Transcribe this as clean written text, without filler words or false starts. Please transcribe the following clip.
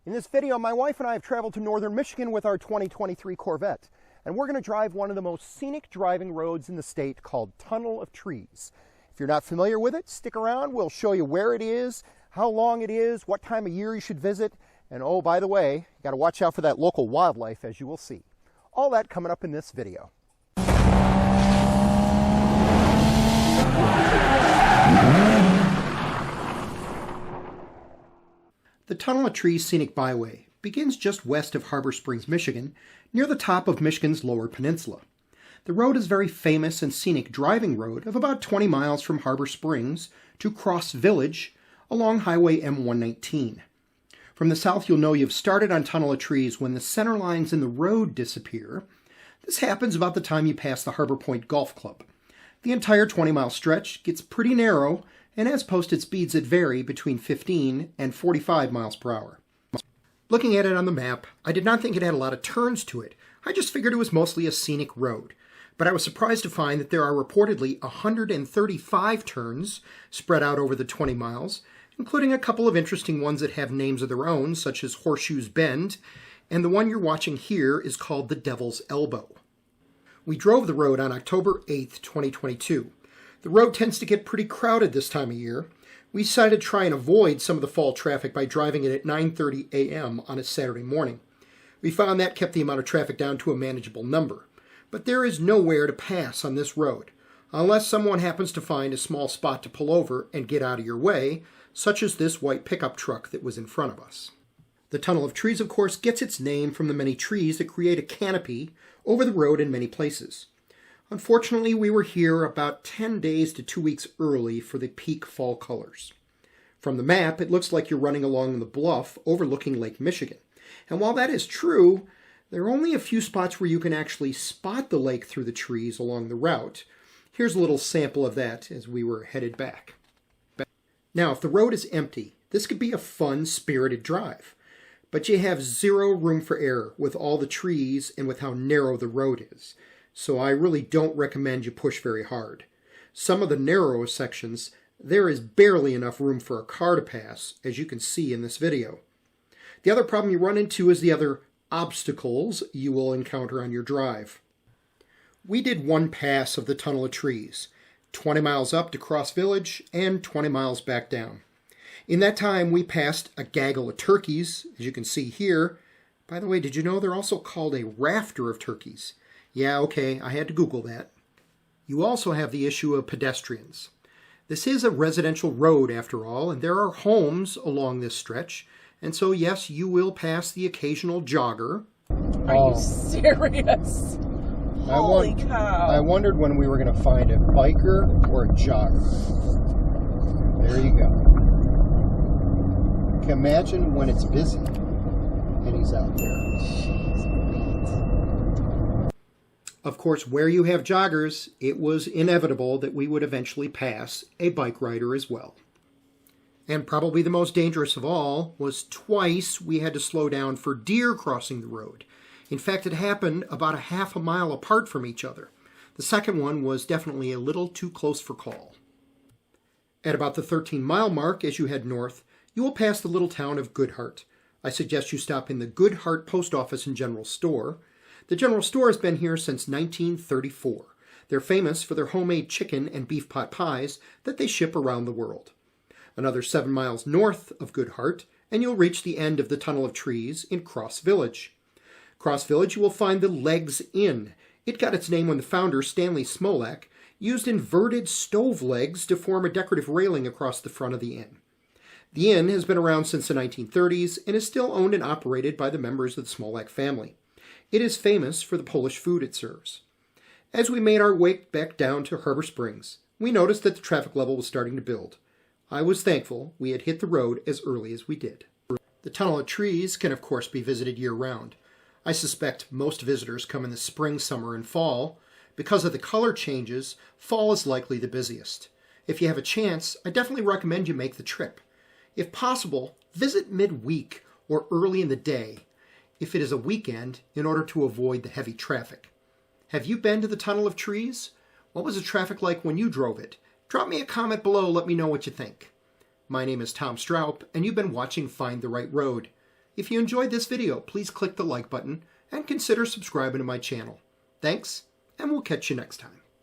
In this video, my wife and I have traveled to northern Michigan with our 2023 Corvette, and we're going to drive one of the most scenic driving roads in the state called Tunnel of Trees. If you're not familiar with it, stick around. We'll show you where it is, how long it is, what time of year you should visit, and oh, by the way, you got to watch out for that local wildlife, as you will see. All that coming up in this video. The Tunnel of Trees Scenic Byway begins just west of Harbor Springs, Michigan, near the top of Michigan's Lower Peninsula. The road is a very famous and scenic driving road of about 20 miles from Harbor Springs to Cross Village along Highway M119. From the south, you'll know you've started on Tunnel of Trees when the center lines in the road disappear. This happens about the time you pass the Harbor Point Golf Club. The entire 20-mile stretch gets pretty narrow and has posted speeds that vary between 15 and 45 miles per hour. Looking at it on the map, I did not think it had a lot of turns to it. I just figured it was mostly a scenic road. But I was surprised to find that there are reportedly 135 turns spread out over the 20 miles, including a couple of interesting ones that have names of their own, such as Horseshoes Bend, and the one you're watching here is called the Devil's Elbow. We drove the road on October 8th, 2022. The road tends to get pretty crowded this time of year. We decided to try and avoid some of the fall traffic by driving it at 9:30 a.m. on a Saturday morning. We found that kept the amount of traffic down to a manageable number. But there is nowhere to pass on this road, unless someone happens to find a small spot to pull over and get out of your way, such as this white pickup truck that was in front of us. The Tunnel of Trees, of course, gets its name from the many trees that create a canopy over the road in many places. Unfortunately, we were here about 10 days to 2 weeks early for the peak fall colors. From the map, it looks like you're running along the bluff overlooking Lake Michigan. And while that is true, there are only a few spots where you can actually spot the lake through the trees along the route. Here's a little sample of that as we were headed back. Now, if the road is empty, this could be a fun, spirited drive. But you have zero room for error with all the trees and with how narrow the road is. So I really don't recommend you push very hard. Some of the narrower sections, there is barely enough room for a car to pass, as you can see in this video. The other problem you run into is the other obstacles you will encounter on your drive. We did one pass of the Tunnel of Trees, 20 miles up to Cross Village and 20 miles back down. In that time, we passed a gaggle of turkeys, as you can see here. By the way, did you know they're also called a rafter of turkeys? Yeah, okay, I had to Google that. You also have the issue of pedestrians. This is a residential road, after all, and there are homes along this stretch. And so, yes, you will pass the occasional jogger. Are you serious? Holy cow. I wondered when we were going to find a biker or a jogger. There you go. Imagine when it's busy and he's out there. Of course, where you have joggers, it was inevitable that we would eventually pass a bike rider as well. And probably the most dangerous of all was twice we had to slow down for deer crossing the road. In fact, it happened about a half a mile apart from each other. The second one was definitely a little too close for call. At about the 13-mile mark as you head north, you will pass the little town of Hart. I suggest you stop in the Hart Post Office and General Store. The General Store has been here since 1934. They're famous for their homemade chicken and beef pot pies that they ship around the world. Another 7 miles north of Hart, and you'll reach the end of the Tunnel of Trees in Cross Village. Cross Village, you will find the Legs Inn. It got its name when the founder, Stanley Smolak, used inverted stove legs to form a decorative railing across the front of the inn. The inn has been around since the 1930s and is still owned and operated by the members of the Smolak family. It is famous for the Polish food it serves. As we made our way back down to Harbor Springs, we noticed that the traffic level was starting to build. I was thankful we had hit the road as early as we did. The Tunnel of Trees can, of course, be visited year-round. I suspect most visitors come in the spring, summer, and fall. Because of the color changes, fall is likely the busiest. If you have a chance, I definitely recommend you make the trip. If possible, visit midweek or early in the day, if it is a weekend, in order to avoid the heavy traffic. Have you been to the Tunnel of Trees? What was the traffic like when you drove it? Drop me a comment below, let me know what you think. My name is Tom Stroup, and you've been watching Find the Right Road. If you enjoyed this video, please click the like button and consider subscribing to my channel. Thanks, and we'll catch you next time.